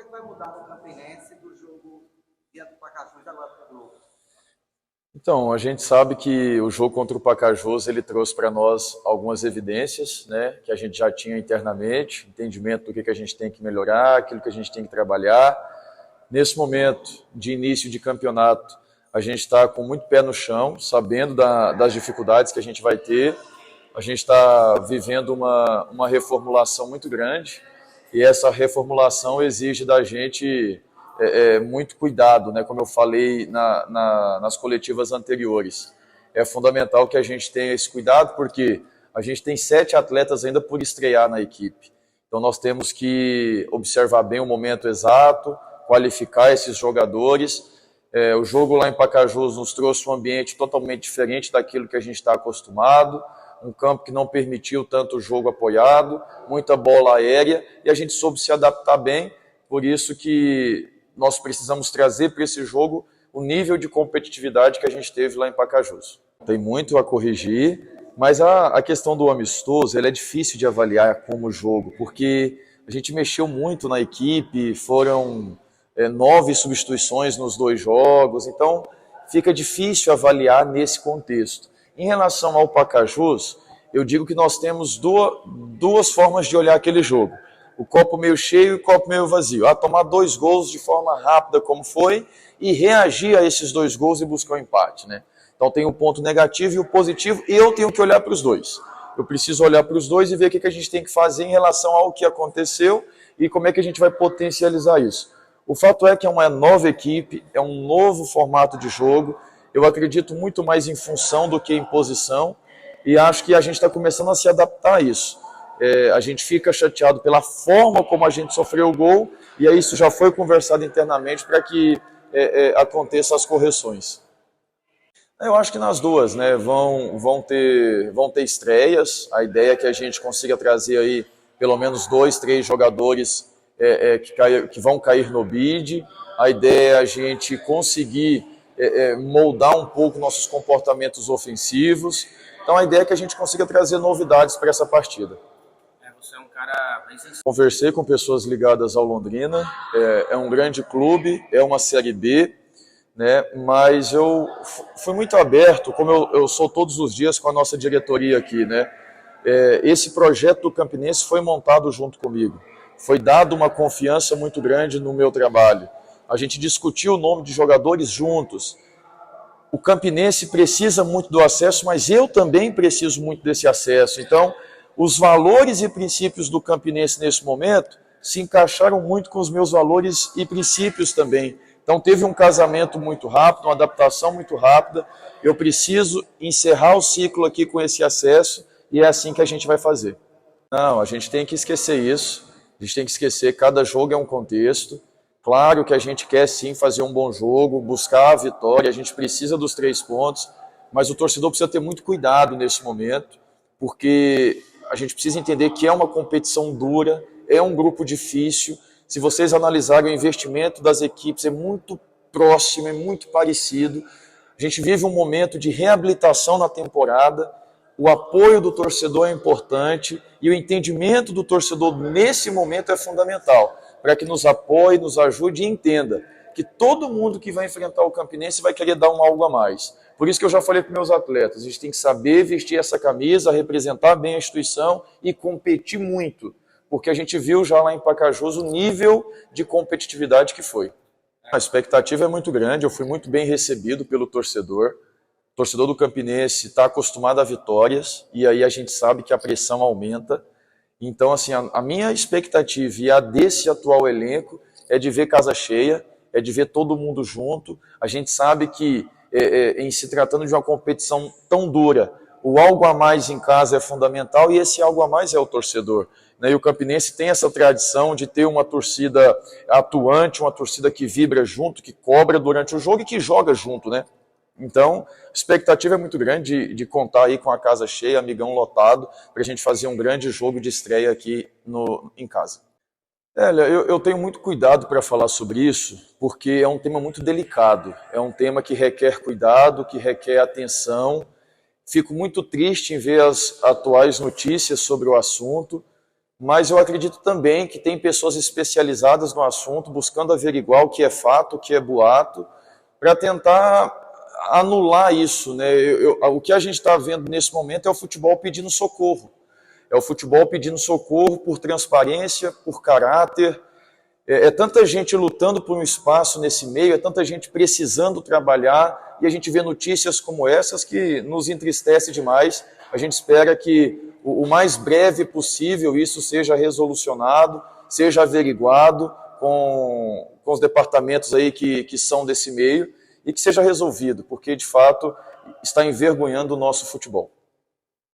que vai mudar no Campinense do jogo diante do Pacajus agora para o Globo? Então, a gente sabe que o jogo contra o Pacajus, ele trouxe para nós algumas evidências, né, que a gente já tinha internamente, entendimento do que a gente tem que melhorar, aquilo que a gente tem que trabalhar. Nesse momento de início de campeonato, a gente está com muito pé no chão, sabendo das dificuldades que a gente vai ter. A gente está vivendo uma reformulação muito grande e essa reformulação exige da gente muito cuidado, né? Como eu falei nas coletivas anteriores. É fundamental que a gente tenha esse cuidado porque a gente tem 7 atletas ainda por estrear na equipe. Então nós temos que observar bem o momento exato, qualificar esses jogadores. O jogo lá em Pacajus nos trouxe um ambiente totalmente diferente daquilo que a gente está acostumado, um campo que não permitiu tanto jogo apoiado, muita bola aérea, e a gente soube se adaptar bem, por isso que nós precisamos trazer para esse jogo o nível de competitividade que a gente teve lá em Pacajus. Tem muito a corrigir, mas a questão do amistoso ela é difícil de avaliar como jogo, porque a gente mexeu muito na equipe, foram 9 substituições nos 2 jogos, então fica difícil avaliar nesse contexto. Em relação ao Pacajus, eu digo que nós temos duas formas de olhar aquele jogo. O copo meio cheio e o copo meio vazio. Tomar 2 gols de forma rápida como foi e reagir a esses 2 gols e buscar o empate, né? Então tem o ponto negativo e o positivo e eu tenho que olhar para os dois. Eu preciso olhar para os dois e ver o que a gente tem que fazer em relação ao que aconteceu e como é que a gente vai potencializar isso. O fato é que é uma nova equipe, é um novo formato de jogo. Eu acredito muito mais em função do que em posição e acho que a gente está começando a se adaptar a isso. A gente fica chateado pela forma como a gente sofreu o gol e aí isso já foi conversado internamente para que aconteçam as correções. Eu acho que nas duas, né, vão ter estreias. A ideia é que a gente consiga trazer aí pelo menos 2, 3 jogadores que vão cair no bid. A ideia é a gente conseguir moldar um pouco nossos comportamentos ofensivos. Então a ideia é que a gente consiga trazer novidades para essa partida. Você é um cara bem sensível. Conversei com pessoas ligadas ao Londrina, é um grande clube, é uma Série B, né? Mas eu fui muito aberto, como eu sou todos os dias com a nossa diretoria aqui, né? Esse projeto do Campinense foi montado junto comigo, foi dado uma confiança muito grande no meu trabalho. A gente discutiu o nome de jogadores juntos. O Campinense precisa muito do acesso, mas eu também preciso muito desse acesso. Então, os valores e princípios do Campinense nesse momento se encaixaram muito com os meus valores e princípios também. Então teve um casamento muito rápido, uma adaptação muito rápida. Eu preciso encerrar o ciclo aqui com esse acesso e é assim que a gente vai fazer. Não, a gente tem que esquecer isso. A gente tem que esquecer, cada jogo é um contexto. Claro que a gente quer sim fazer um bom jogo, buscar a vitória, a gente precisa dos 3 pontos, mas o torcedor precisa ter muito cuidado nesse momento, porque a gente precisa entender que é uma competição dura, é um grupo difícil. Se vocês analisarem o investimento das equipes, é muito próximo, é muito parecido. A gente vive um momento de reabilitação na temporada, o apoio do torcedor é importante e o entendimento do torcedor nesse momento é fundamental, para que nos apoie, nos ajude e entenda que todo mundo que vai enfrentar o Campinense vai querer dar um algo a mais. Por isso que eu já falei para meus atletas, a gente tem que saber vestir essa camisa, representar bem a instituição e competir muito, porque a gente viu já lá em Pacajus o nível de competitividade que foi. A expectativa é muito grande, eu fui muito bem recebido pelo torcedor. O torcedor do Campinense está acostumado a vitórias e aí a gente sabe que a pressão aumenta. Então, assim, a minha expectativa e a desse atual elenco é de ver casa cheia, é de ver todo mundo junto. A gente sabe que, em se tratando de uma competição tão dura, o algo a mais em casa é fundamental e esse algo a mais é o torcedor. E o Campinense tem essa tradição de ter uma torcida atuante, uma torcida que vibra junto, que cobra durante o jogo e que joga junto, né? Então, a expectativa é muito grande de contar aí com a casa cheia, amigão lotado, para a gente fazer um grande jogo de estreia aqui em casa. Eu tenho muito cuidado para falar sobre isso, porque é um tema muito delicado, é um tema que requer cuidado, que requer atenção. Fico muito triste em ver as atuais notícias sobre o assunto. mas eu acredito também que tem pessoas especializadas no assunto, buscando averiguar o que é fato, o que é boato, para tentar anular isso, né? O que a gente está vendo nesse momento é o futebol pedindo socorro. É o futebol pedindo socorro por transparência, por caráter. É tanta gente lutando por um espaço nesse meio, é tanta gente precisando trabalhar, e a gente vê notícias como essas que nos entristece demais. A gente espera que o mais breve possível isso seja resolucionado, seja averiguado com os departamentos aí que são desse meio, e que seja resolvido, porque de fato está envergonhando o nosso futebol.